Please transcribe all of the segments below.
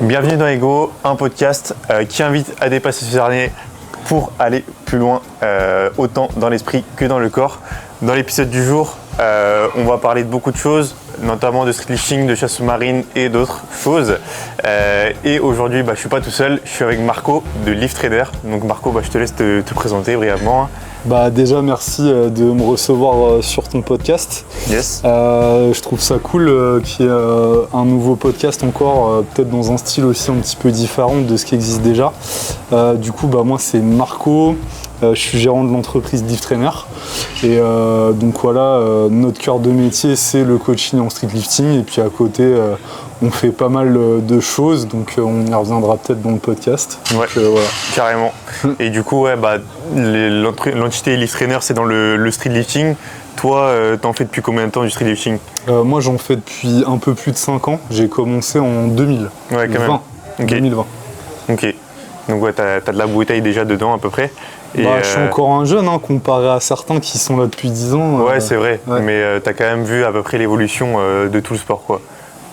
Bienvenue dans Ego, un podcast qui invite à dépasser ce dernier pour aller plus loin, autant dans l'esprit que dans le corps. Dans l'épisode du jour, on va parler de beaucoup de choses, notamment de streetlifting, de chasse sous-marine et d'autres choses. Et aujourd'hui, je ne suis pas tout seul, je suis avec Marco de Lift Trader. Donc Marco, je te laisse te présenter brièvement. Déjà merci de me recevoir sur ton podcast. Yes. Je trouve ça cool qu'il y ait un nouveau podcast encore, peut-être dans un style aussi un petit peu différent de ce qui existe déjà. Moi c'est Marco, je suis gérant de l'entreprise Lift Trainer. Et donc voilà, notre cœur de métier c'est le coaching en streetlifting. Et puis à côté on fait pas mal de choses, donc on y reviendra peut-être dans le podcast. Ouais, voilà. Carrément. Et du coup, l'entité Lift Trainer, c'est dans le streetlifting. Toi, t'en fais depuis combien de temps du streetlifting ? Moi, j'en fais depuis un peu plus de 5 ans. J'ai commencé en 2000. Ouais, quand même. Okay. 2020. Ok. Donc ouais, t'as de la bouteille déjà dedans à peu près. Et je suis encore un jeune comparé à certains qui sont là depuis 10 ans. Ouais, c'est vrai. Ouais. Mais t'as quand même vu à peu près l'évolution de tout le sport, quoi.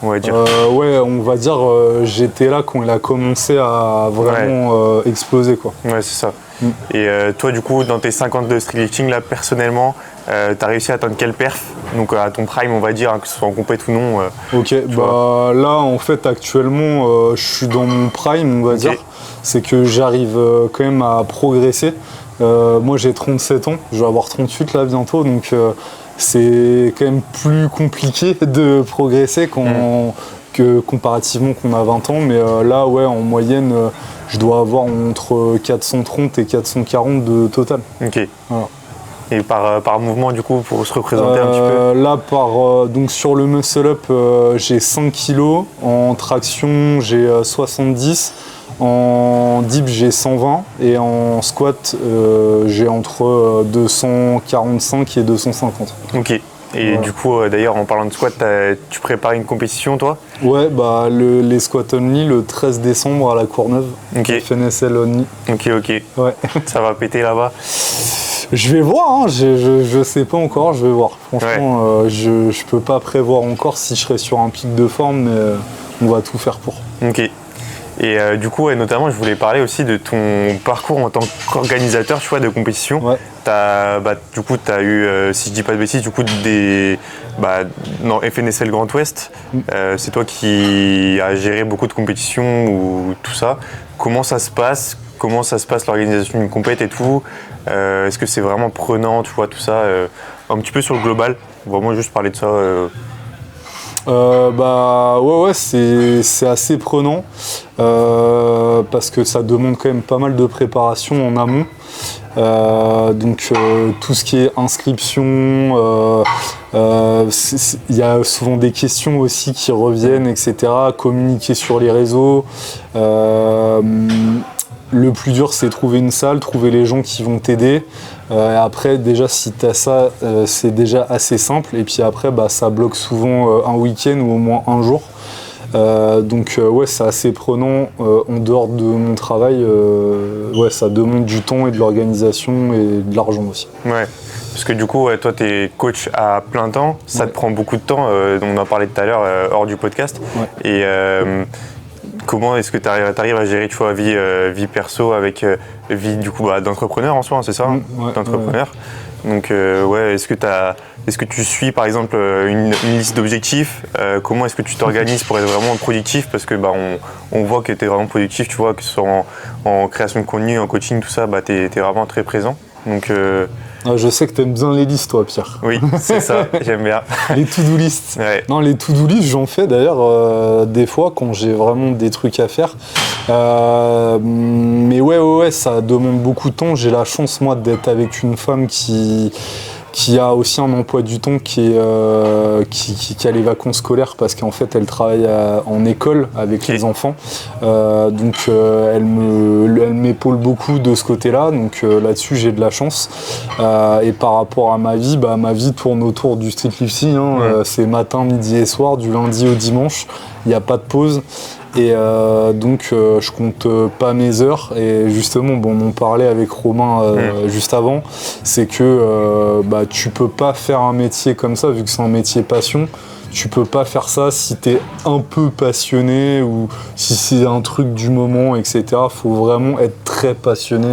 On va dire. On va dire j'étais là quand il a commencé à vraiment exploser, quoi. Ouais, c'est ça. Et toi, du coup, dans tes 50 de streetlifting, là, personnellement, t'as réussi à atteindre quelle perf ? Donc à ton prime, on va dire, que ce soit en compète ou non. Là, en fait, actuellement, je suis dans mon prime, on va dire. C'est que j'arrive quand même à progresser. Moi, j'ai 37 ans, je vais avoir 38 là bientôt, donc c'est quand même plus compliqué de progresser que comparativement qu'on a 20 ans. Mais là, en moyenne, je dois avoir entre 430 et 440 de total. Ok. Voilà. Et par mouvement, du coup, pour se représenter un petit peu ? Là, donc sur le muscle-up, j'ai 5 kg. En traction, j'ai 70. En dip, j'ai 120. Et en squat, j'ai entre 245 et 250. Ok. Et du coup, d'ailleurs, en parlant de squat, tu prépares une compétition, toi ? Ouais, les squats only le 13 décembre à la Courneuve. Ok. FNSL only. Ok. Ouais. Ça va péter là-bas ? Je vais voir, je sais pas encore, je vais voir. Franchement, je peux pas prévoir encore si je serai sur un pic de forme, mais on va tout faire pour. Ok. Et du coup, notamment, je voulais parler aussi de ton parcours en tant qu'organisateur, tu vois, de compétition. Ouais. Du coup, tu as eu, si je dis pas de bêtises, dans FNSL Grand Ouest, c'est toi qui as géré beaucoup de compétitions ou tout ça. Comment ça se passe l'organisation d'une compète et tout ? Est-ce que c'est vraiment prenant, tu vois, tout ça, un petit peu sur le global, vraiment juste parler de ça. C'est assez prenant parce que ça demande quand même pas mal de préparation en amont. Tout ce qui est inscription, il y a souvent des questions aussi qui reviennent, etc. Communiquer sur les réseaux. Le plus dur, c'est trouver une salle, trouver les gens qui vont t'aider. Après, déjà, si tu as ça, c'est déjà assez simple. Et puis après, ça bloque souvent un week-end ou au moins un jour. C'est assez prenant en dehors de mon travail. Ça demande du temps et de l'organisation et de l'argent aussi. Ouais. Parce que du coup, toi, tu es coach à plein temps. Ça te prend beaucoup de temps. On en parlait tout à l'heure hors du podcast. Ouais. Et comment est-ce que tu arrives à gérer, tu vois, vie perso avec vie du coup d'entrepreneur en soi, c'est ça, d'entrepreneur. Donc est-ce que tu suis par exemple une liste d'objectifs ? Comment est-ce que tu t'organises pour être vraiment productif ? Parce que on voit que tu es vraiment productif, tu vois, que ce soit en création de contenu, en coaching, tout ça, tu es vraiment très présent. Donc je sais que tu aimes bien les listes, toi, Pierre. Oui, c'est ça, j'aime bien. Les to-do list. Ouais. Non, les to-do list, j'en fais d'ailleurs des fois quand j'ai vraiment des trucs à faire. Mais ça demande beaucoup de temps. J'ai la chance, moi, d'être avec une femme qui a aussi un emploi du temps qui a les vacances scolaires parce qu'en fait elle travaille en école avec les enfants, elle m'épaule beaucoup de ce côté-là, donc là-dessus j'ai de la chance. Et par rapport à ma vie tourne autour du streetlifting, c'est matin, midi et soir, du lundi au dimanche, il n'y a pas de pause. Et donc je compte pas mes heures. Et justement, on en parlait avec Romain juste avant, c'est que tu peux pas faire un métier comme ça, vu que c'est un métier passion. Tu peux pas faire ça si t'es un peu passionné ou si c'est un truc du moment, etc. Faut vraiment être très passionné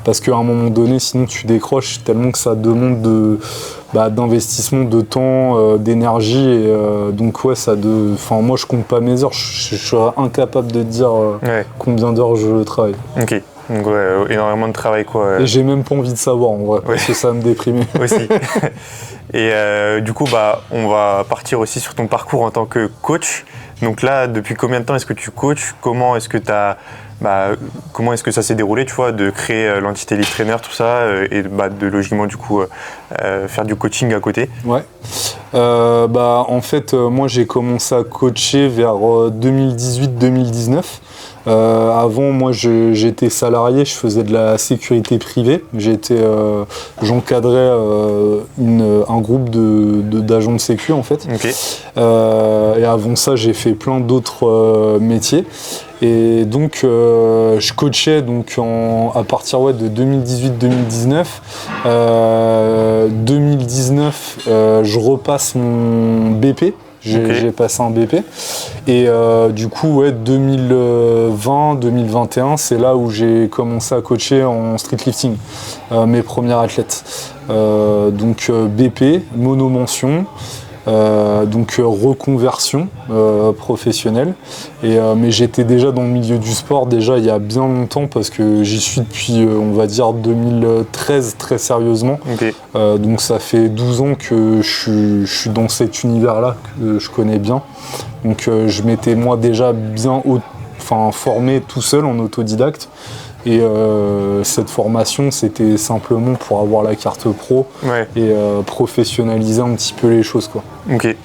parce qu'à un moment donné, sinon tu décroches tellement que ça demande d'investissement, de temps, d'énergie. Et donc moi je compte pas mes heures. Je serais incapable de dire combien d'heures je travaille. Ok. Donc énormément de travail quoi. Et j'ai même pas envie de savoir en vrai, parce que ça va me déprimer. Aussi. Et du coup, on va partir aussi sur ton parcours en tant que coach. Donc là, depuis combien de temps est-ce que tu coaches ? Comment est-ce que ça s'est déroulé, tu vois, de créer l'entité Elite Trainer, tout ça, et de logiquement du coup faire du coaching à côté ? Ouais. En fait, moi j'ai commencé à coacher vers 2018-2019. Avant, moi j'étais salarié, je faisais de la sécurité privée. J'encadrais un groupe d'agents de sécu en fait. Okay. Et avant ça, j'ai fait plein d'autres métiers. Et donc je coachais à partir de 2018-2019. 2019, je repasse mon BP. J'ai passé un BP. Et du coup, 2020-2021, c'est là où j'ai commencé à coacher en streetlifting mes premiers athlètes. BP, monomention. Reconversion professionnelle. Mais j'étais déjà dans le milieu du sport déjà il y a bien longtemps parce que j'y suis depuis on va dire 2013 très sérieusement. Okay. Donc ça fait 12 ans que je suis dans cet univers-là que je connais bien. Donc je m'étais moi déjà bien formé tout seul en autodidacte. Et cette formation, c'était simplement pour avoir la carte pro et professionnaliser un petit peu les choses, quoi. Ok.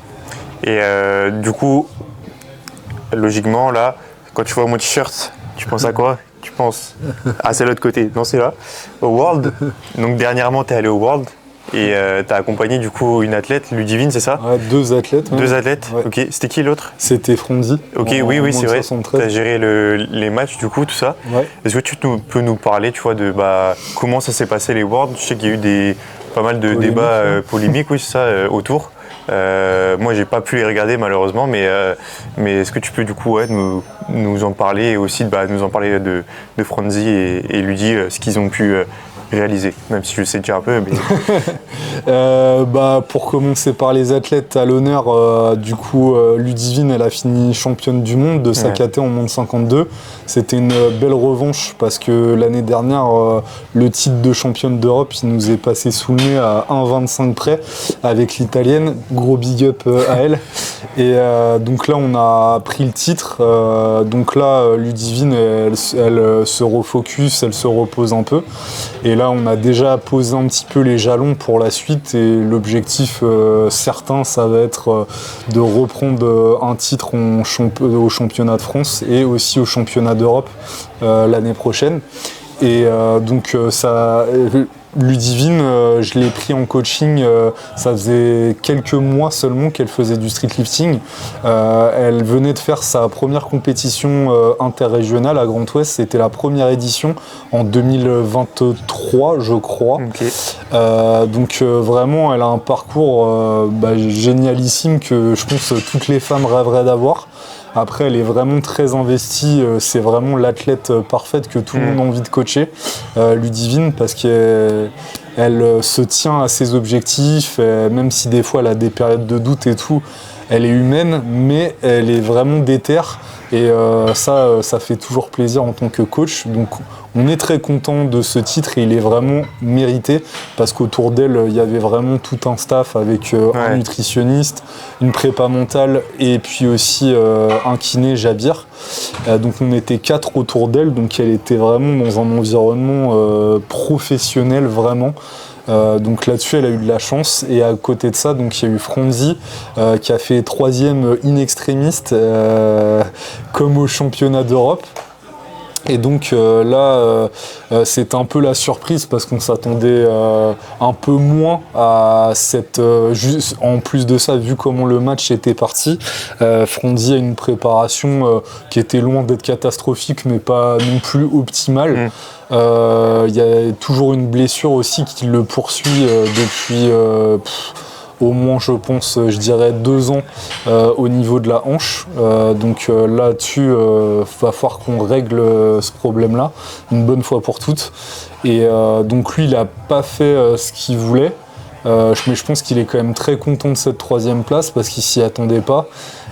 Et du coup, logiquement, là, quand tu vois mon t-shirt, tu penses à quoi ? Tu penses c'est l'autre côté. Non, c'est là. Au World. Donc dernièrement, tu es allé au World. Et tu as accompagné du coup une athlète, Ludivine, c'est ça ? Ouais, 2 athlètes. Ouais. 2 athlètes, ouais. Ok. C'était qui l'autre ? C'était Fronzi. Ok, oui, c'est vrai. Tu as géré les matchs du coup, tout ça. Ouais. Est-ce que tu peux nous parler, tu vois, de comment ça s'est passé les Worlds ? Je sais qu'il y a eu pas mal de débats polémiques, oui, c'est ça, autour. Moi, j'ai pas pu les regarder malheureusement, mais est-ce que tu peux du coup nous en parler et aussi nous en parler de Fronzi et Ludi, ce qu'ils ont pu réaliser, même si je sais déjà un peu. Mais... pour commencer par les athlètes à l'honneur, Ludivine, elle a fini championne du monde de sa KT en moins de 52. C'était une belle revanche parce que l'année dernière, le titre de championne d'Europe, il nous est passé sous le nez à 1,25 près avec l'italienne. Gros big up à elle. Et donc là, on a pris le titre. Ludivine, elle se refocus, elle se repose un peu. Et là, on a déjà posé un petit peu les jalons pour la suite. Et l'objectif certain, ça va être de reprendre un titre au championnat de France et aussi au championnat d'Europe l'année prochaine. Et Ludivine, je l'ai pris en coaching, ça faisait quelques mois seulement qu'elle faisait du streetlifting. Elle venait de faire sa première compétition interrégionale à Grand Ouest, c'était la première édition en 2023 je crois. Okay. Vraiment elle a un parcours génialissime que je pense toutes les femmes rêveraient d'avoir. Après, elle est vraiment très investie. C'est vraiment l'athlète parfaite que tout le monde a envie de coacher, Ludivine, parce qu'elle se tient à ses objectifs, même si des fois elle a des périodes de doute et tout. Elle est humaine, mais elle est vraiment déterre. Et ça fait toujours plaisir en tant que coach. Donc, on est très content de ce titre et il est vraiment mérité parce qu'autour d'elle, il y avait vraiment tout un staff avec un nutritionniste, une prépa mentale et puis aussi un kiné, Jabir. Donc, on était 4 autour d'elle. Donc, elle était vraiment dans un environnement professionnel, vraiment. Donc là-dessus, elle a eu de la chance. Et à côté de ça, donc il y a eu Fronzi qui a fait 3e in extremis comme au championnat d'Europe. Et donc là, c'est un peu la surprise parce qu'on s'attendait un peu moins à cette... en plus de ça, vu comment le match était parti, Frondi a une préparation qui était loin d'être catastrophique, mais pas non plus optimale. Il y a toujours une blessure aussi qui le poursuit depuis... au moins, je pense, je dirais 2 ans au niveau de la hanche. Donc là-dessus, va falloir qu'on règle ce problème-là une bonne fois pour toutes. Et donc lui, il n'a pas fait ce qu'il voulait. Mais je pense qu'il est quand même très content de cette 3e place parce qu'il s'y attendait pas.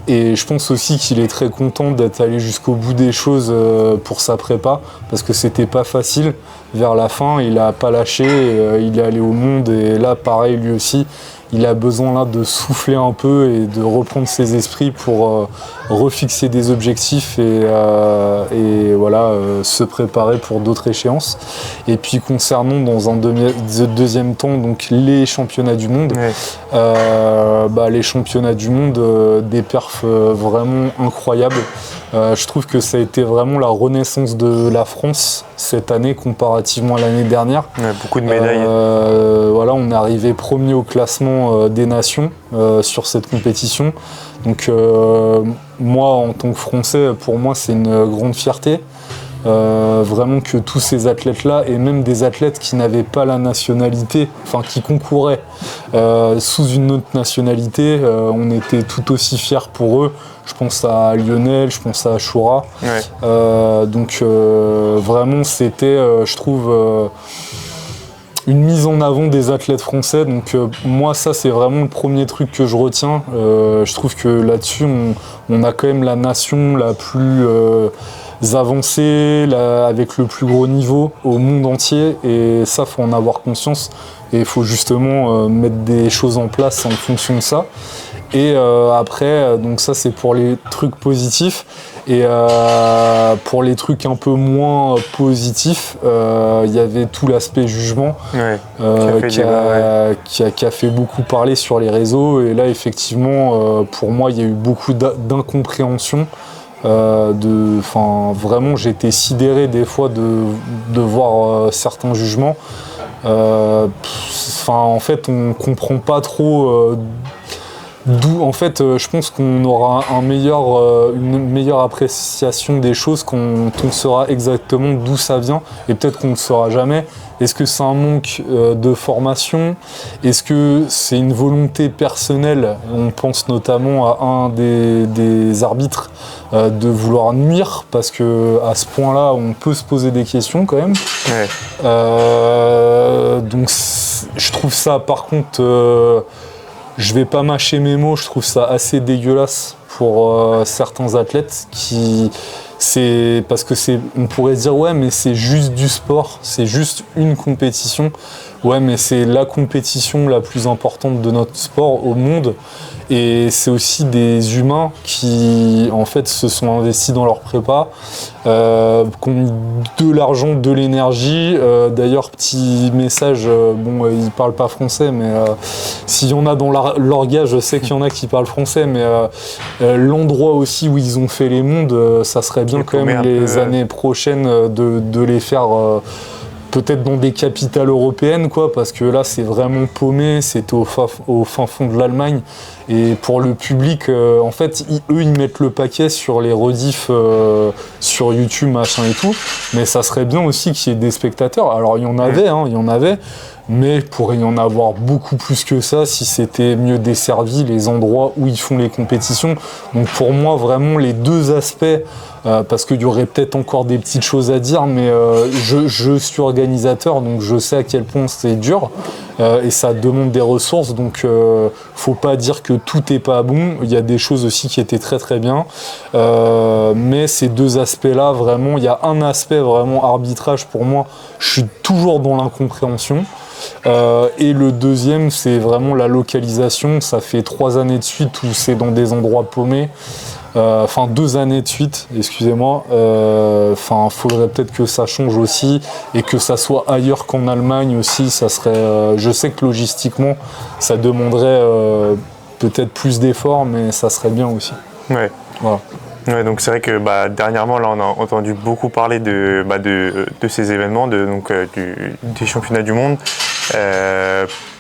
Et je pense aussi qu'il est très content d'être allé jusqu'au bout des choses pour sa prépa parce que c'était pas facile. Vers la fin, il a pas lâché, il est allé au monde et là, pareil, lui aussi, il a besoin là de souffler un peu et de reprendre ses esprits pour refixer des objectifs et voilà, se préparer pour d'autres échéances. Et puis concernant dans un deuxième temps donc les championnats du monde, les championnats du monde, des perfs vraiment incroyables. Je trouve que ça a été vraiment la renaissance de la France cette année comparativement à l'année dernière. Beaucoup de médailles. Voilà, on est arrivé premier au classement des nations sur cette compétition. Donc moi, en tant que Français, pour moi, c'est une grande fierté. Vraiment que tous ces athlètes-là, et même des athlètes qui n'avaient pas la nationalité, enfin qui concouraient sous une autre nationalité, on était tout aussi fiers pour eux. Je pense à Lionel, je pense à Choura. Donc vraiment, c'était, je trouve, une mise en avant des athlètes français. Donc moi, ça, c'est vraiment le premier truc que je retiens. Je trouve que là-dessus, on a quand même la nation la plus avancée, avec le plus gros niveau au monde entier. Et ça, faut en avoir conscience. Et il faut justement mettre des choses en place en fonction de ça. Et après, donc ça c'est pour les trucs positifs. Et pour les trucs un peu moins positifs, il y avait tout l'aspect jugement qui a fait beaucoup parler sur les réseaux. Et là, effectivement, pour moi, il y a eu beaucoup d'incompréhension. Vraiment, j'étais sidéré des fois de voir certains jugements. En fait, on comprend pas trop. D'où, en fait, je pense qu'on aura une meilleure appréciation des choses quand on saura exactement d'où ça vient, et peut-être qu'on ne le saura jamais. Est-ce que c'est un manque de formation? Est-ce que c'est une volonté personnelle? On pense notamment à un des arbitres de vouloir nuire, parce que à ce point-là, on peut se poser des questions quand même. Donc, je trouve ça, par contre... je vais pas mâcher mes mots, je trouve ça assez dégueulasse pour certains athlètes parce que on pourrait dire ouais, mais c'est juste du sport, c'est juste une compétition. Ouais, mais c'est la compétition la plus importante de notre sport au monde. Et c'est aussi des humains qui, en fait, se sont investis dans leur prépa, qui ont mis de l'argent, de l'énergie. D'ailleurs, petit message, ils parlent pas français, mais s'il y en a dans l'orga, je sais qu'il y en a qui parlent français, mais l'endroit aussi où ils ont fait les mondes, ça serait bien quand même les années prochaines de les faire... peut-être dans des capitales européennes, quoi, parce que là c'est vraiment paumé, c'était au fin fond de l'Allemagne, et pour le public, en fait, eux ils mettent le paquet sur les rediffs sur YouTube, machin et tout, mais ça serait bien aussi qu'il y ait des spectateurs. Alors il y en avait, mais il pourrait y en avoir beaucoup plus que ça si c'était mieux desservi, les endroits où ils font les compétitions. Donc pour moi, vraiment, les deux aspects, parce qu'il y aurait peut-être encore des petites choses à dire, mais je suis organisateur, donc je sais à quel point c'est dur, et ça demande des ressources, donc faut pas dire que tout est pas bon. Il y a des choses aussi qui étaient très très bien, mais ces deux aspects-là, vraiment, il y a un aspect vraiment arbitrage pour moi, je suis toujours dans l'incompréhension. Et le deuxième, c'est vraiment la localisation. Ça fait 3 années de suite où c'est dans des endroits paumés. 2 années de suite, excusez-moi. Faudrait peut-être que ça change aussi et que ça soit ailleurs qu'en Allemagne aussi. Ça serait. Je sais que logistiquement, ça demanderait peut-être plus d'efforts, mais ça serait bien aussi. Ouais. Voilà. Ouais, donc c'est vrai que dernièrement, là, on a entendu beaucoup parler de ces événements, des championnats du monde.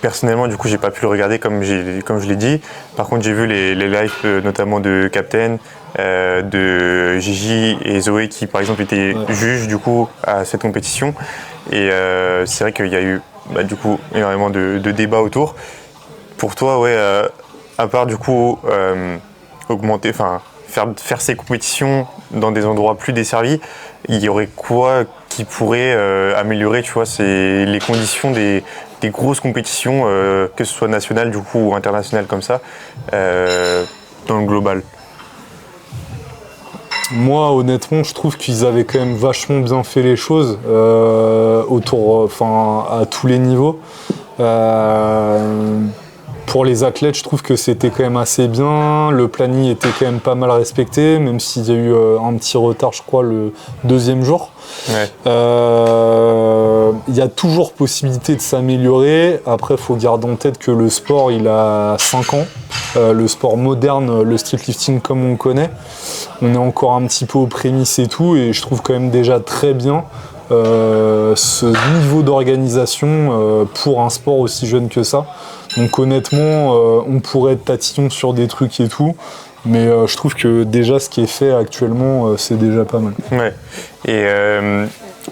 Personnellement, du coup, j'ai pas pu le regarder comme je l'ai dit. Par contre, j'ai vu les lives, notamment de Captain, de Gigi et Zoé, qui par exemple étaient juges du coup à cette compétition. Et c'est vrai qu'il y a eu du coup énormément de débats autour. Pour toi, à part du coup faire ces compétitions dans des endroits plus desservis, il y aurait quoi qui pourrait améliorer, tu vois, les conditions des grosses compétitions, que ce soit nationales du coup ou internationales comme ça, dans le global? Moi, honnêtement, je trouve qu'ils avaient quand même vachement bien fait les choses à tous les niveaux. Pour les athlètes, je trouve que c'était quand même assez bien. Le planning était quand même pas mal respecté, même s'il y a eu un petit retard, je crois, le deuxième jour. Ouais. Il y a toujours possibilité de s'améliorer. Après, il faut garder en tête que le sport, il a 5 ans. Le sport moderne, le streetlifting comme on le connaît, on est encore un petit peu aux prémices et tout. Et je trouve quand même déjà très bien ce niveau d'organisation pour un sport aussi jeune que ça. Donc honnêtement, on pourrait être tatillon sur des trucs et tout, mais je trouve que déjà ce qui est fait actuellement, c'est déjà pas mal. Ouais. Et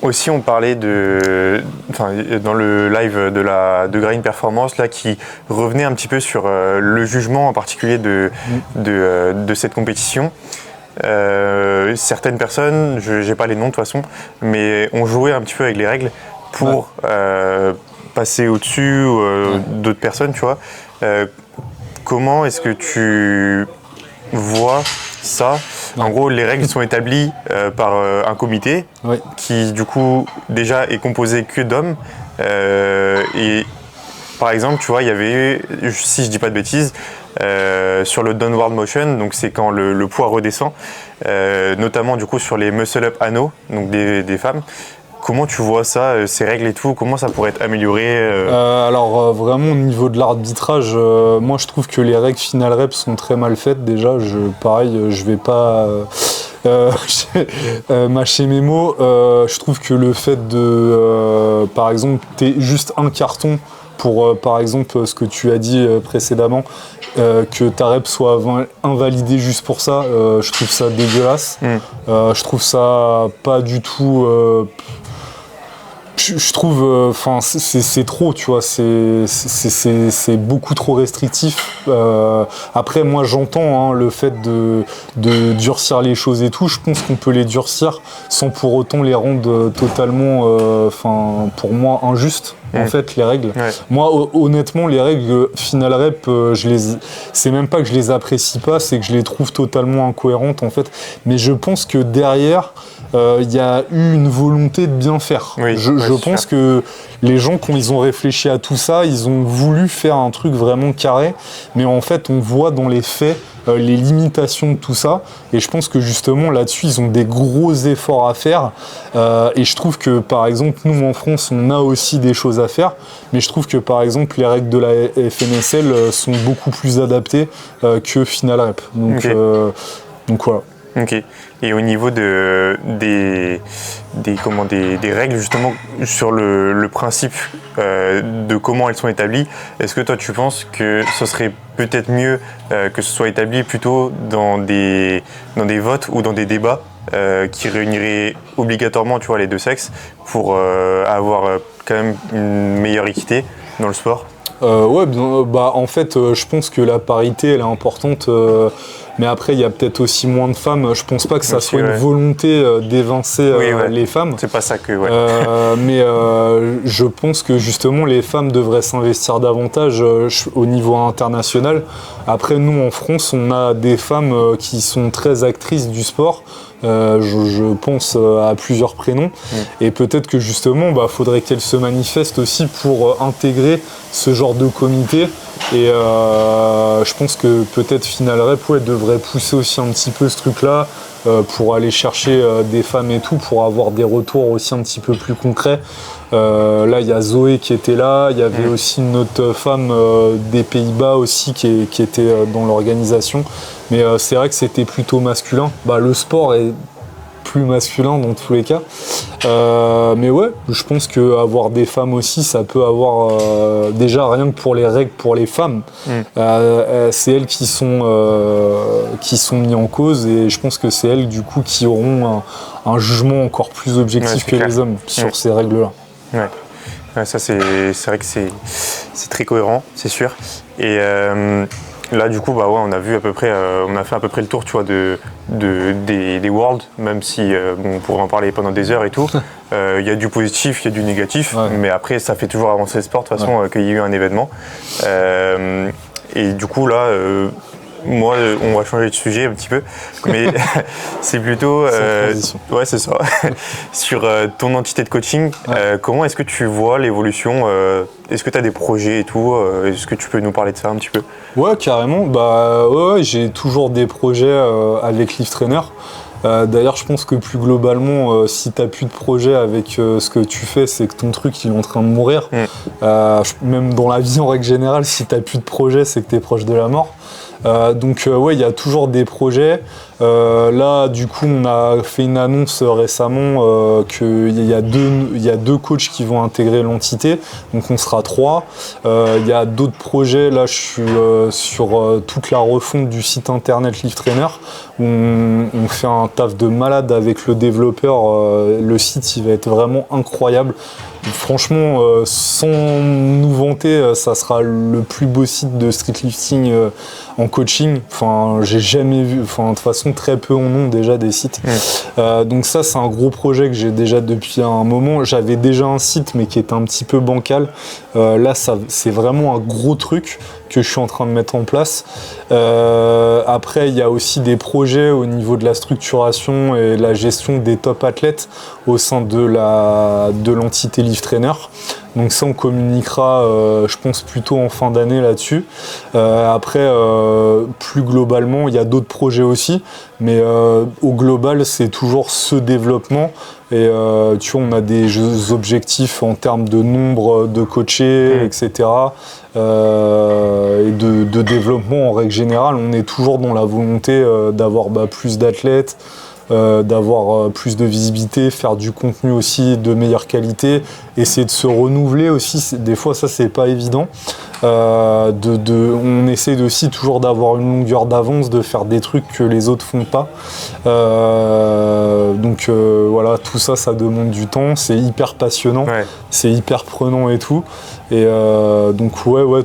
aussi on parlait dans le live de Grain Performance là, qui revenait un petit peu sur le jugement en particulier de cette compétition. Certaines personnes, je n'ai pas les noms de toute façon, mais ont joué un petit peu avec les règles pour passer au-dessus d'autres personnes, tu vois. Comment est-ce que tu vois ça? En gros, les règles sont établies par un comité qui, du coup, déjà est composé que d'hommes. Et par exemple, tu vois, il y avait, si je dis pas de bêtises, sur le downward motion, donc c'est quand le poids redescend, notamment du coup sur les muscle-up anneaux, donc des femmes. Comment tu vois ça, ces règles et tout? Comment ça pourrait être amélioré Alors vraiment au niveau de l'arbitrage, moi je trouve que les règles final reps sont très mal faites déjà. Je vais pas mâcher mes mots. Je trouve que le fait de, par exemple, t'es juste un carton pour, par exemple, ce que tu as dit précédemment, que ta rep soit invalidée juste pour ça, je trouve ça dégueulasse. Je trouve ça pas du tout... Je trouve, c'est trop, tu vois, c'est beaucoup trop restrictif. Après, moi, j'entends le fait de durcir les choses et tout. Je pense qu'on peut les durcir sans pour autant les rendre totalement, pour moi, injustes. En fait, les règles. Ouais. Moi, honnêtement, les règles final rep, c'est même pas que je les apprécie pas, c'est que je les trouve totalement incohérentes, en fait. Mais je pense que derrière, il y a eu une volonté de bien faire. Oui, je pense que les gens, quand ils ont réfléchi à tout ça, ils ont voulu faire un truc vraiment carré, mais en fait, on voit dans les faits les limitations de tout ça, et je pense que justement là-dessus, ils ont des gros efforts à faire, et je trouve que par exemple, nous en France, on a aussi des choses à faire, mais je trouve que par exemple, les règles de la FNSL sont beaucoup plus adaptées que Final Rep. Donc voilà. Ok. Et au niveau des règles justement sur le principe de comment elles sont établies, est-ce que toi tu penses que ce serait peut-être mieux que ce soit établi plutôt dans des votes ou dans des débats qui réuniraient obligatoirement, tu vois, les deux sexes pour avoir quand même une meilleure équité dans le sport? En fait, je pense que la parité elle est importante. Mais après, il y a peut-être aussi moins de femmes. Je pense pas que ça soit une volonté d'évincer les femmes. C'est pas ça que. Mais je pense que justement, les femmes devraient s'investir davantage au niveau international. Après, nous, en France, on a des femmes qui sont très actrices du sport. Je pense à plusieurs prénoms. Et peut-être que justement, faudrait qu'elles se manifestent aussi pour intégrer ce genre de comité. Et je pense que peut-être Final Rep devrait pousser aussi un petit peu ce truc-là pour aller chercher des femmes et tout, pour avoir des retours aussi un petit peu plus concrets. Là, il y a Zoé qui était là, il y avait aussi une autre femme des Pays-Bas aussi qui était dans l'organisation. Mais c'est vrai que c'était plutôt masculin. Le sport est plus masculin dans tous les cas. Mais ouais, je pense qu'avoir des femmes aussi, ça peut avoir déjà rien que pour les règles pour les femmes. C'est elles qui sont mises en cause et je pense que c'est elles du coup qui auront un jugement encore plus objectif que les hommes sur ces règles-là. Ouais, ça c'est vrai que c'est très cohérent, c'est sûr. Et là, du coup, on a vu à peu près, on a fait à peu près le tour, tu vois, des Worlds, même si on pourrait en parler pendant des heures et tout. Il y a du positif, il y a du négatif, mais après, ça fait toujours avancer le sport de toute façon qu'il y ait eu un événement. Et du coup, là, moi, on va changer de sujet un petit peu, mais c'est plutôt, ouais, c'est ça, sur ton entité de coaching. Comment est-ce que tu vois l'évolution? Est-ce que tu as des projets et tout? Est-ce que tu peux nous parler de ça un petit peu? Ouais, carrément. J'ai toujours des projets avec Lift Trainer. D'ailleurs, je pense que plus globalement, si tu n'as plus de projet avec ce que tu fais, c'est que ton truc il est en train de mourir. Même dans la vie en règle générale, si tu n'as plus de projet, c'est que tu es proche de la mort. Il y a toujours des projets. Là, du coup, on a fait une annonce récemment qu'il y a deux coachs qui vont intégrer l'entité. Donc, on sera 3. Il y a d'autres projets. Là, je suis sur toute la refonte du site internet Lift Trainer. On fait un taf de malade avec le développeur. Le site, il va être vraiment incroyable. Franchement, sans nous vanter, ça sera le plus beau site de streetlifting en coaching. Enfin, j'ai jamais vu. Enfin, de toute façon, très peu en ont déjà des sites. Donc ça, c'est un gros projet que j'ai déjà depuis un moment. J'avais déjà un site, mais qui était un petit peu bancal. Là, c'est vraiment un gros truc que je suis en train de mettre en place. Après, il y a aussi des projets au niveau de la structuration et la gestion des top athlètes au sein de l'entité Lift Trainer. Donc ça, on communiquera, je pense, plutôt en fin d'année là-dessus. Après, plus globalement, il y a d'autres projets aussi, mais au global, c'est toujours ce développement. Et tu vois, on a des objectifs en termes de nombre de coachés, etc. Et de développement en règle générale. On est toujours dans la volonté d'avoir plus d'athlètes, d'avoir plus de visibilité, faire du contenu aussi de meilleure qualité, essayer de se renouveler aussi. Des fois, ça, c'est pas évident. On essaie aussi toujours d'avoir une longueur d'avance, de faire des trucs que les autres font pas. Voilà, tout ça, ça demande du temps. C'est hyper passionnant, c'est hyper prenant et tout. Et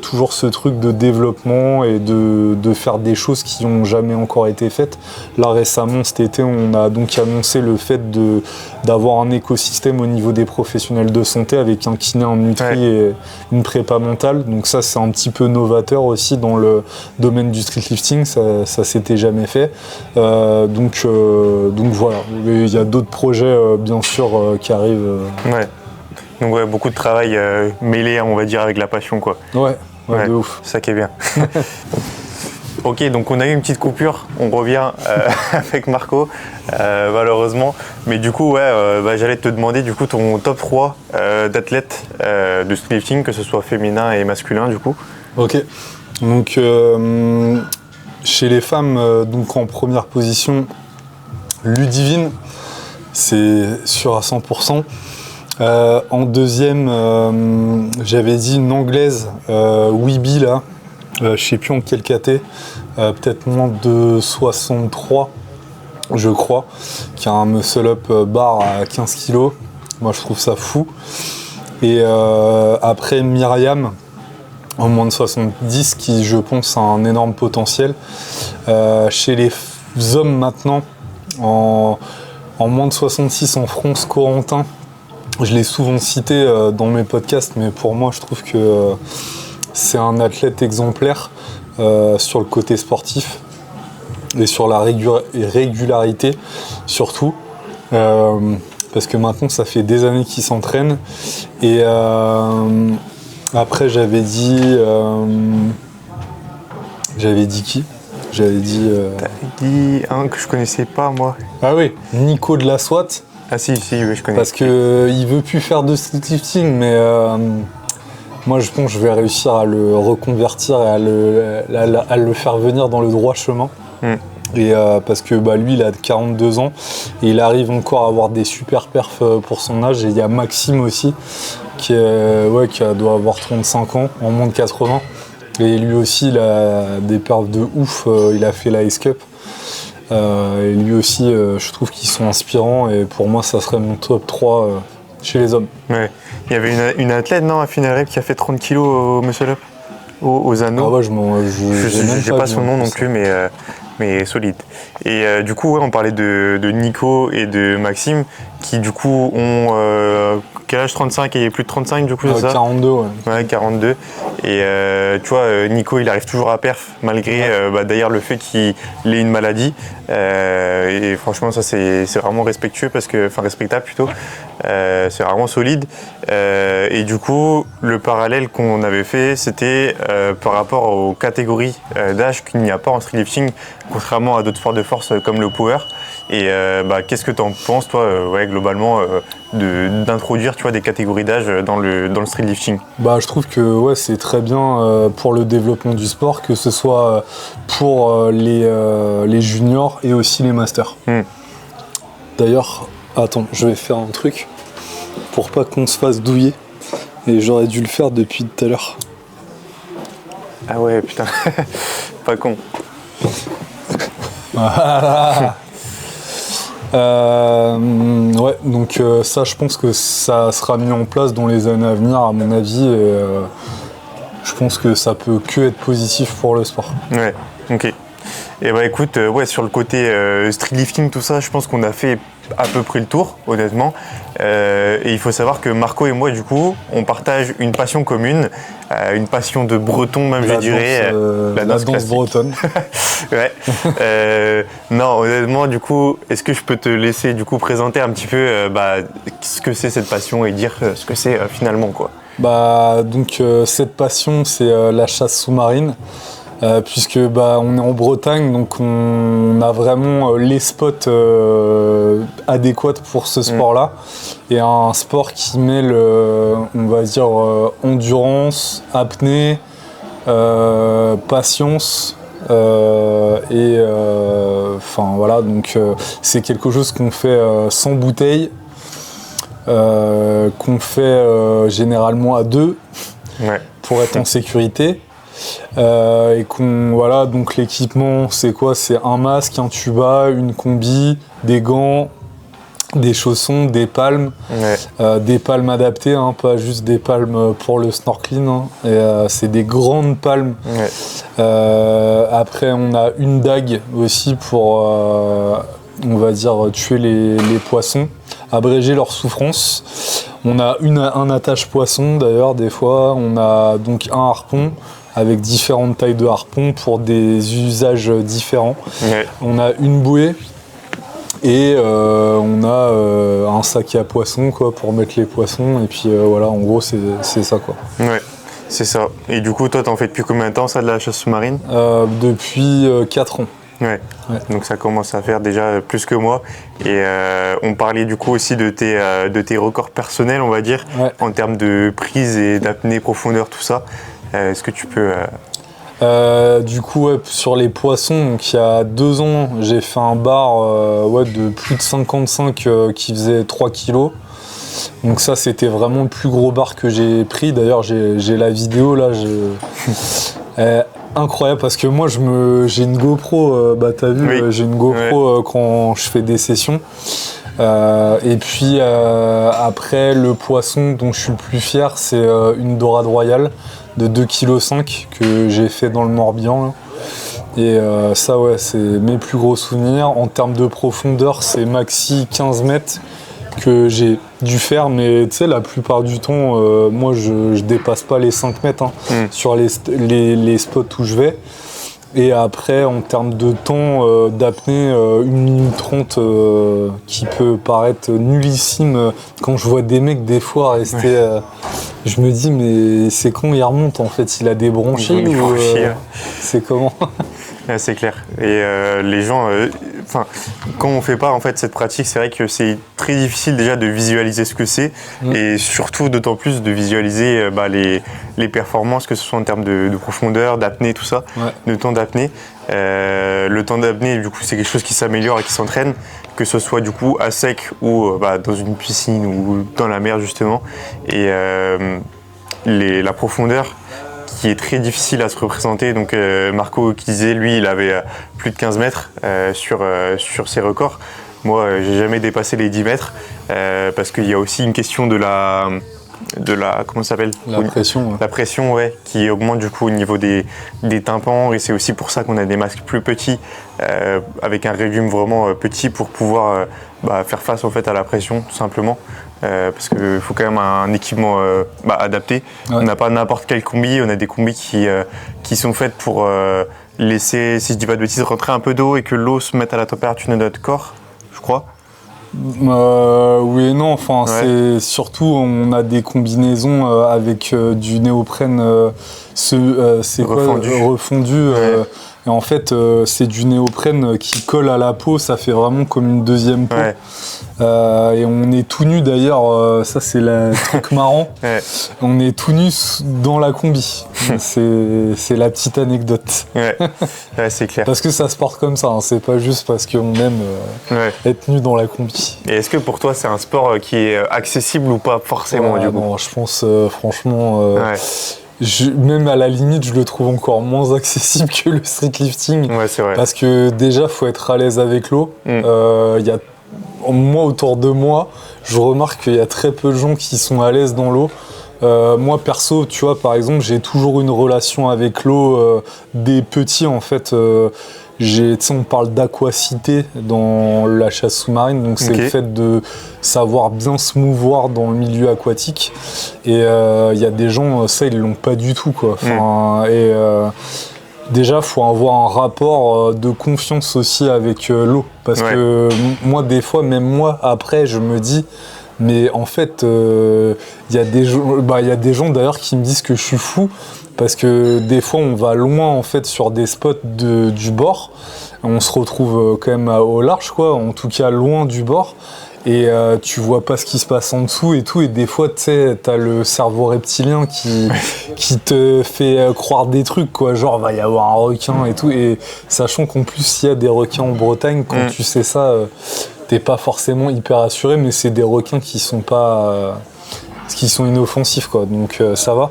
toujours ce truc de développement et de faire des choses qui n'ont jamais encore été faites. Là, récemment, cet été, on a donc annoncé le fait d'avoir un écosystème au niveau des professionnels de santé avec un kiné, un nutri et une prépa mentale. Donc ça, c'est un petit peu novateur aussi dans le domaine du streetlifting. Ça s'était jamais fait. Donc voilà. Il y a d'autres projets, bien sûr, qui arrivent. Donc beaucoup de travail mêlé, on va dire, avec la passion, quoi. Ouais, de ouf. C'est ça qui est bien. Ok, donc on a eu une petite coupure, on revient avec Marco, malheureusement. Mais du coup, j'allais te demander du coup ton top 3 d'athlètes de streetlifting, que ce soit féminin et masculin, du coup. Ok, donc chez les femmes, donc en première position, Ludivine, c'est sûr à 100%. En deuxième, j'avais dit une anglaise, Wibi là, je sais plus en quel KT, peut-être moins de 63, je crois, qui a un muscle-up bar à 15 kg. Moi, je trouve ça fou. Et après, Myriam, en moins de 70, qui, je pense, a un énorme potentiel. Chez les hommes maintenant, en moins de 66 en France, Corentin. Je l'ai souvent cité dans mes podcasts, mais pour moi, je trouve que c'est un athlète exemplaire sur le côté sportif et sur la régularité, surtout. Parce que maintenant, ça fait des années qu'il s'entraîne. Et après, j'avais dit qui ? J'avais dit... T'avais dit un que je connaissais pas, moi. Ah oui, Nico de la SWAT. Ah si, oui, je connais. Parce qu'il ne veut plus faire de streetlifting, mais moi je pense que je vais réussir à le reconvertir et à le faire venir dans le droit chemin. Et parce que lui, il a 42 ans et il arrive encore à avoir des super perfs pour son âge. Et il y a Maxime aussi, qui doit avoir 35 ans, en moins de 80. Et lui aussi, il a des perfs de ouf. Il a fait la Ice Cup. Et lui aussi, je trouve qu'ils sont inspirants. Et pour moi, ça serait mon top 3 chez les hommes. Ouais. Il y avait une athlète, non, à Final Rep qui a fait 30 kilos au Muscle Up, aux anneaux. Ah ouais, je n'ai pas son nom non plus, mais solide. Et du coup, on parlait de Nico et de Maxime, qui du coup ont quel âge, 35 et plus de 35 du coup, c'est ça 42, ouais. Ouais, 42. Et tu vois, Nico, il arrive toujours à perf, malgré d'ailleurs le fait qu'il ait une maladie. Et franchement, ça, c'est vraiment respectable plutôt. C'est vraiment solide. Et du coup, le parallèle qu'on avait fait, c'était par rapport aux catégories d'âge qu'il n'y a pas en streetlifting, contrairement à d'autres sports de force comme le power. Et qu'est-ce que tu en penses, toi, globalement, d'introduire, tu vois, des catégories d'âge dans le streetlifting? Je trouve que c'est très bien pour le développement du sport, que ce soit pour les juniors et aussi les masters. D'ailleurs, attends, je vais faire un truc pour pas qu'on se fasse douiller. Et j'aurais dû le faire depuis tout à l'heure. Ah ouais, putain, pas con. Voilà. Donc ça, je pense que ça sera mis en place dans les années à venir, à mon avis. Et, je pense que ça peut que être positif pour le sport. Ouais, ok. Et écoute, sur le côté streetlifting, tout ça, je pense qu'on a fait à peu près le tour, honnêtement. Et il faut savoir que Marco et moi, du coup, on partage une passion commune, une passion de breton même, je dirais. La danse bretonne. Ouais. Non, honnêtement, du coup, est-ce que je peux te laisser du coup présenter un petit peu ce que c'est cette passion et dire ce que c'est finalement, quoi. Donc cette passion, c'est la chasse sous-marine. Puisque on est en Bretagne, donc on a vraiment les spots adéquats pour ce sport-là. Et un sport qui mêle, on va dire, endurance, apnée, patience. Donc c'est quelque chose qu'on fait sans bouteille, qu'on fait généralement à deux pour être en sécurité. Donc l'équipement, c'est quoi? C'est un masque, un tuba, une combi, des gants, des chaussons, des palmes, des palmes adaptées, pas juste des palmes pour le snorkeling. Et c'est des grandes palmes. Après, on a une dague aussi pour, on va dire, tuer les poissons, abréger leur souffrance. On a un attache poisson d'ailleurs, des fois. On a donc un harpon, avec différentes tailles de harpons pour des usages différents. On a une bouée et on a un sac à poissons pour mettre les poissons. Et puis en gros, c'est ça, quoi. Ouais, c'est ça. Et du coup, toi, t'en fais depuis combien de temps, ça, de la chasse sous-marine? Depuis 4 ans. Ouais. Donc ça commence à faire déjà plus que moi. Et on parlait du coup aussi de tes records personnels, on va dire, en termes de prise et d'apnée profondeur, tout ça. Est-ce que tu peux... Du coup, sur les poissons, donc, il y a 2 ans, j'ai fait un bar de plus de 55 qui faisait 3 kilos. Donc ça, c'était vraiment le plus gros bar que j'ai pris. D'ailleurs, j'ai la vidéo là. Incroyable, parce que moi, j'ai une GoPro, t'as vu, j'ai une GoPro quand je fais des sessions. Et puis après, le poisson dont je suis le plus fier, c'est une dorade royale de 2,5 kg que j'ai fait dans le Morbihan. Là. Et ça, c'est mes plus gros souvenirs. En termes de profondeur, c'est maxi 15 mètres que j'ai dû faire, mais tu sais, la plupart du temps, moi, je dépasse pas les 5 mètres sur les spots où je vais. Et après, en termes de temps d'apnée, 1 minute 30 qui peut paraître nullissime quand je vois des mecs des fois rester. Je me dis, mais c'est quand il remonte en fait? Il a des bronchies ou c'est comment? C'est clair. Et les gens, quand on fait pas en fait cette pratique, c'est vrai que c'est très difficile déjà de visualiser ce que c'est, et surtout d'autant plus de visualiser les performances, que ce soit en termes de profondeur, d'apnée, tout ça, de temps d'apnée. Le temps d'apnée, du coup, c'est quelque chose qui s'améliore et qui s'entraîne, que ce soit du coup à sec ou dans une piscine ou dans la mer justement. Et la profondeur qui est très difficile à se représenter. Donc Marco qui disait, lui, il avait plus de 15 mètres sur ses records. Moi, j'ai jamais dépassé les 10 mètres parce qu'il y a aussi une question de la comment ça s'appelle ? La pression. Ouais. La pression, ouais, qui augmente du coup au niveau des tympans, et c'est aussi pour ça qu'on a des masques plus petits avec un régime vraiment petit pour pouvoir faire face en fait à la pression tout simplement. Parce qu'il faut quand même un équipement adapté. Ouais. On n'a pas n'importe quel combi, on a des combis qui sont faites pour laisser, si je dis pas de bêtises, rentrer un peu d'eau et que l'eau se mette à la température de notre corps, je crois. Oui et non, enfin c'est surtout on a des combinaisons avec du néoprène c'est refondu et en fait c'est du néoprène qui colle à la peau, ça fait vraiment comme une deuxième peau. Ouais. Et on est tout nu d'ailleurs, ça c'est le truc marrant. Ouais. On est tout nu dans la combi. c'est la petite anecdote. Ouais, c'est clair. Parce que ça se porte comme ça, hein. C'est pas juste parce qu'on aime être nu dans la combi. Et est-ce que pour toi c'est un sport qui est accessible ou pas forcément du coup ? Non, je pense franchement. Même à la limite, je le trouve encore moins accessible que le street lifting. Ouais, c'est vrai. Parce que déjà, faut être à l'aise avec l'eau. Moi, autour de moi, je remarque qu'il y a très peu de gens qui sont à l'aise dans l'eau. Moi, perso, tu vois, par exemple, j'ai toujours une relation avec l'eau des petits, en fait. On parle d'aquacité dans la chasse sous-marine, donc c'est le fait de savoir bien se mouvoir dans le milieu aquatique. Et il y a des gens, ça, ils l'ont pas du tout, quoi. Déjà, il faut avoir un rapport de confiance aussi avec l'eau. Parce que moi, des fois, même moi, après, je me dis, mais en fait, y a des gens d'ailleurs qui me disent que je suis fou. Parce que des fois, on va loin en fait sur des spots du bord. On se retrouve quand même au large, quoi. En tout cas, loin du bord. Et tu vois pas ce qui se passe en dessous et tout. Et des fois, tu sais, t'as le cerveau reptilien qui te fait croire des trucs, quoi. Genre, va y avoir un requin et tout. Et sachant qu'en plus, il y a des requins en Bretagne, quand tu sais ça, t'es pas forcément hyper assuré, mais c'est des requins qui sont pas... qui sont inoffensifs, quoi. Donc, ça va.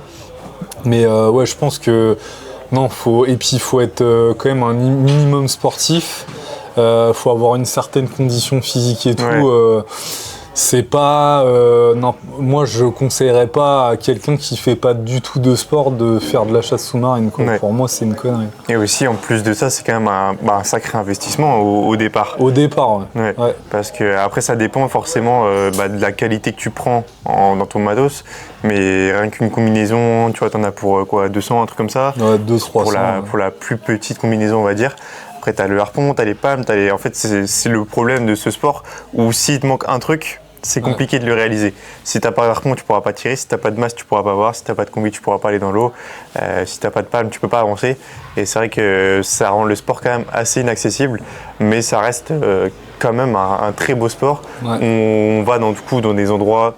Mais je pense que... Non, et puis il faut être quand même un minimum sportif. Faut avoir une certaine condition physique et tout. C'est pas... non, moi, je conseillerais pas à quelqu'un qui fait pas du tout de sport de faire de la chasse sous-marine, quoi. Pour moi, c'est une connerie. Et aussi, en plus de ça, c'est quand même un sacré investissement au départ. Au départ, ouais. Parce que après, ça dépend forcément de la qualité que tu prends dans ton matos. Mais rien qu'une combinaison, tu vois, t'en as pour quoi, 200, un truc comme ça. Ouais, 200-300. Pour la plus petite combinaison, on va dire. Après, t'as le harpon, t'as les palmes, En fait, c'est le problème de ce sport où s'il te manque un truc, c'est compliqué de le réaliser. Si t'as pas de harpon, tu pourras pas tirer. Si t'as pas de masse, tu pourras pas voir. Si t'as pas de combi, tu pourras pas aller dans l'eau. Si t'as pas de palme, tu peux pas avancer. Et c'est vrai que ça rend le sport quand même assez inaccessible, mais ça reste quand même un très beau sport. On va dans des endroits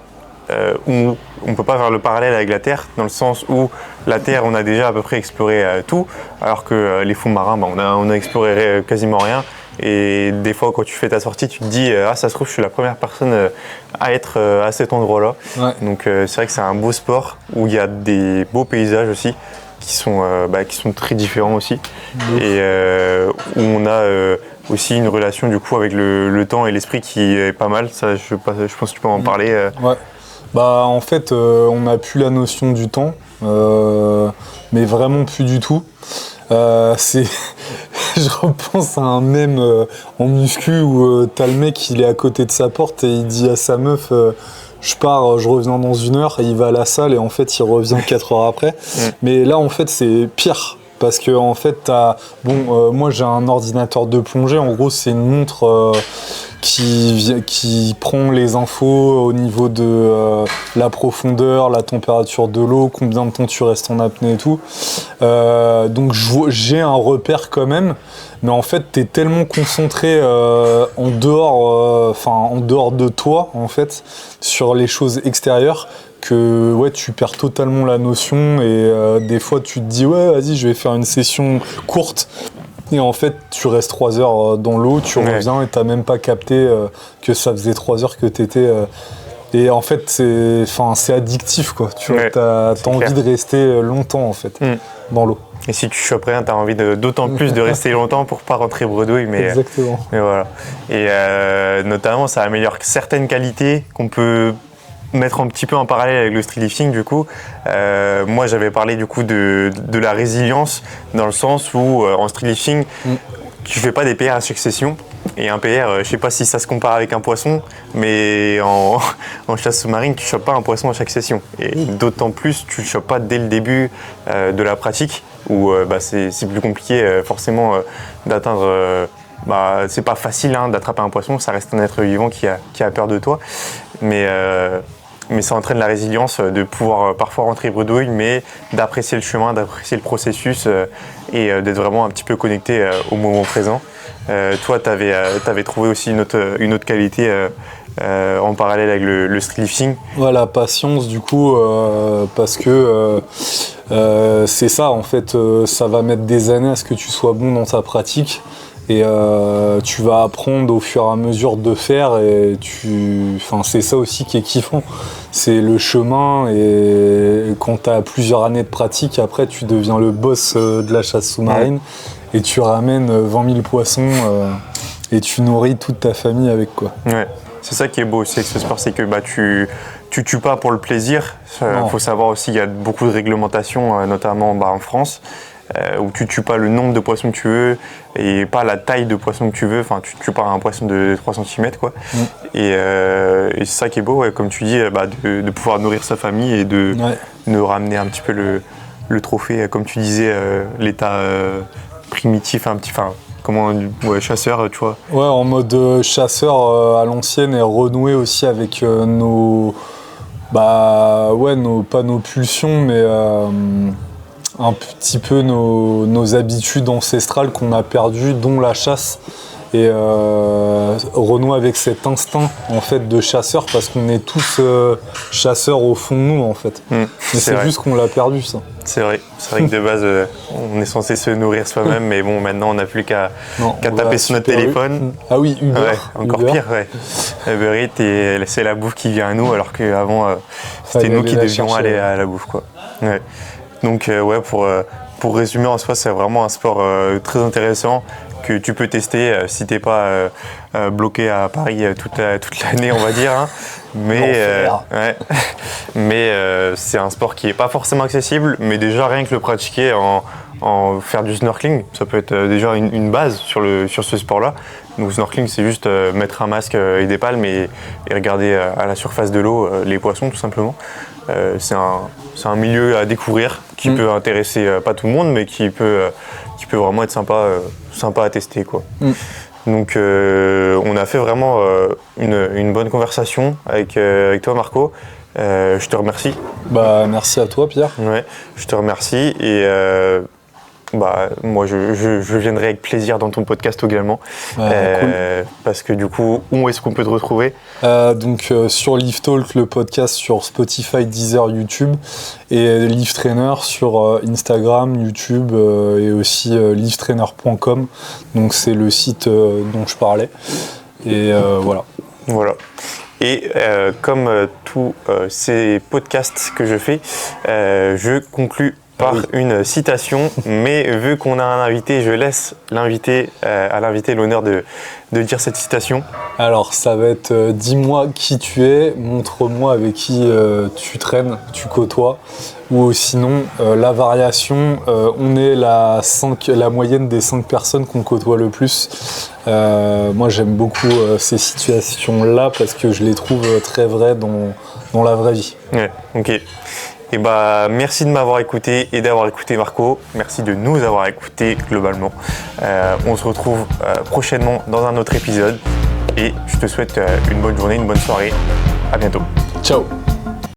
où on peut pas faire le parallèle avec la Terre, dans le sens où la Terre, on a déjà à peu près exploré tout, alors que les fonds marins, on a exploré quasiment rien. Et des fois, quand tu fais ta sortie, tu te dis ça se trouve, je suis la première personne à être à cet endroit-là. Donc c'est vrai que c'est un beau sport où il y a des beaux paysages aussi qui sont très différents aussi. Et où on a aussi une relation du coup avec le temps et l'esprit qui est pas mal. Ça, je pense que tu peux en parler. En fait, on n'a plus la notion du temps, mais vraiment plus du tout. Je repense à un mème en muscu où t'as le mec, il est à côté de sa porte et il dit à sa meuf je pars, je reviens dans 1 heure, et il va à la salle et en fait il revient 4 heures après. Mais là en fait c'est pire. Parce que en fait, moi j'ai un ordinateur de plongée. En gros, c'est une montre qui prend les infos au niveau de la profondeur, la température de l'eau, combien de temps tu restes en apnée et tout. Donc j'ai un repère quand même. Mais en fait, t'es tellement concentré en dehors de toi, en fait, sur les choses extérieures, que tu perds totalement la notion et des fois tu te dis vas-y, je vais faire une session courte Et en fait, tu restes 3 heures dans l'eau, tu reviens et t'as même pas capté que ça faisait 3 heures que t'étais... Et en fait, c'est addictif, quoi. Tu vois, t'as envie de rester longtemps, en fait, dans l'eau. Et si tu chopes rien, t'as envie d'autant plus de rester longtemps pour pas rentrer bredouille. Exactement. Mais voilà. Et notamment, ça améliore certaines qualités qu'on peut mettre un petit peu en parallèle avec le streetlifting, du coup. Moi, j'avais parlé, du coup, de la résilience, dans le sens où, en streetlifting, tu fais pas des PR à succession. Et un PR, je sais pas si ça se compare avec un poisson, mais en chasse sous-marine, tu chopes pas un poisson à chaque session. Et d'autant plus, tu le chopes pas dès le début de la pratique, où c'est plus compliqué forcément d'atteindre... c'est pas facile d'attraper un poisson, ça reste un être vivant qui a peur de toi. Mais ça entraîne la résilience de pouvoir parfois rentrer bredouille, mais d'apprécier le chemin, d'apprécier le processus et d'être vraiment un petit peu connecté au moment présent. Toi, tu avais trouvé aussi une autre qualité en parallèle avec le streetlifting. Voilà, la patience, du coup, parce que c'est ça, en fait, ça va mettre des années à ce que tu sois bon dans ta pratique. Et tu vas apprendre au fur et à mesure de faire et c'est ça aussi qui est kiffant. C'est le chemin et quand tu as plusieurs années de pratique, après tu deviens le boss de la chasse sous-marine et tu ramènes 20 000 poissons et tu nourris toute ta famille avec, quoi. Ouais. C'est ça qui est beau aussi avec ce sport, c'est que tu tues pas pour le plaisir. Il faut savoir aussi qu'il y a beaucoup de réglementations, notamment en France. Où tu tues pas le nombre de poissons que tu veux et pas la taille de poisson que tu veux. Enfin, tu tues pas un poisson de 3 cm, quoi. Et c'est ça qui est beau, comme tu dis, de pouvoir nourrir sa famille et de ramener un petit peu le trophée, comme tu disais, l'état primitif, chasseur, tu vois. Ouais, en mode chasseur à l'ancienne et renouer aussi avec pas nos pulsions, mais un petit peu nos habitudes ancestrales qu'on a perdues, dont la chasse, et renouer avec cet instinct en fait de chasseur, parce qu'on est tous chasseurs au fond de nous, en fait. Mais c'est juste qu'on l'a perdu, ça. C'est vrai que de base on est censé se nourrir soi-même, mais bon, maintenant on n'a plus qu'à taper sur notre téléphone. Ah oui, Uber. Ouais, encore Uber. Pire, ouais. Uber Eats, et c'est la bouffe qui vient à nous, alors qu'avant c'était nous qui devions aller à la bouffe, quoi. Ouais. Donc pour résumer, en soi, c'est vraiment un sport très intéressant que tu peux tester si t'es pas bloqué à Paris toute l'année, on va dire. Mais c'est un sport qui est pas forcément accessible, mais déjà rien que le pratiquer en faire du snorkeling, ça peut être déjà une base sur ce sport-là. Donc snorkeling, c'est juste mettre un masque et des palmes et regarder à la surface de l'eau les poissons, tout simplement. C'est un milieu à découvrir qui peut intéresser pas tout le monde, mais qui peut vraiment être sympa à tester, quoi. Donc on a fait vraiment une bonne conversation avec toi, Marco. Je te remercie. Merci à toi, Pierre. Ouais, je te remercie et moi je viendrai avec plaisir dans ton podcast également. Cool. Parce que du coup, où est-ce qu'on peut te retrouver ? Sur Lift Talk, le podcast sur Spotify, Deezer, YouTube, et Lift Trainer sur Instagram, YouTube et aussi lifttrainer.com. Donc c'est le site dont je parlais. Et voilà. Et comme tous ces podcasts que je fais, je conclus par une citation, mais vu qu'on a un invité, je laisse à l'invité l'honneur de dire cette citation. Alors ça va être dis-moi qui tu es, montre-moi avec qui tu traînes, tu côtoies, ou sinon la variation, on est la moyenne des 5 personnes qu'on côtoie le plus. Moi j'aime beaucoup ces situations-là parce que je les trouve très vraies dans la vraie vie. Ouais, ok. Et merci de m'avoir écouté et d'avoir écouté Marco. Merci de nous avoir écoutés globalement. On se retrouve prochainement dans un autre épisode et je te souhaite une bonne journée, une bonne soirée. À bientôt. Ciao.